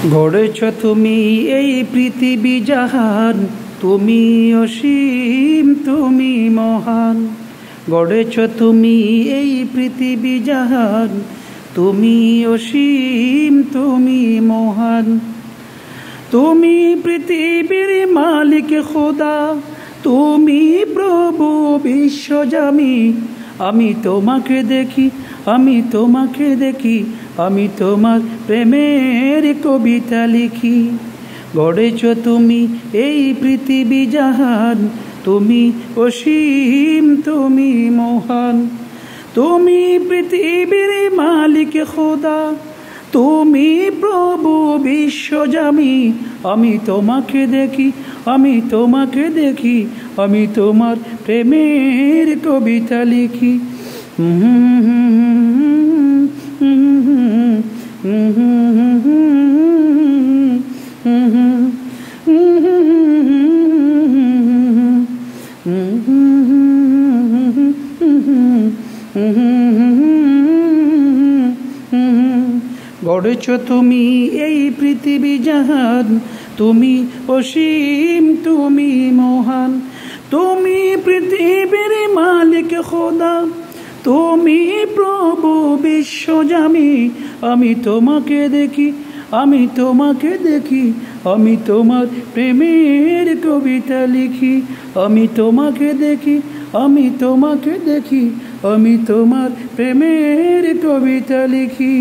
গড়েছ তুমি এই পৃথিবী জাহান, তুমি অসীম, তুমি মহান। গড়েছ তুমি এই পৃথিবী জাহান, তুমি অসীম, তুমি মহান। তুমি পৃথিবীর মালিক খোদা, তুমি প্রভু বিশ্বজামি। আমি তোমাকে দেখি, আমি তোমাকে দেখি, আমি তোমার প্রেমের কবিতা লিখি। গড়েছ তুমি এই পৃথিবী জাহান, তুমি অসীম, তুমি মহান। তুমি পৃথিবীর মালিক খোদা, তুমি প্রভু বিশ্বজামি। আমি তোমাকে দেখি, আমি তোমাকে দেখি, আমি তোমার প্রেমের কবিতা লিখি। গড়েছ তুমি এই পৃথিবী জাহান, তুমি অসীম, তুমি মহান। তুমি পৃথিবীর মালিক খোদা, তুমি প্রভু বিশ্বজামি। আমি তোমাকে দেখি, আমি তোমাকে দেখি, আমি তোমার প্রেমের কবিতা লিখি। আমি তোমাকে দেখি, আমি তোমাকে দেখি, আমি তোমার প্রেমের কবিতা লিখি।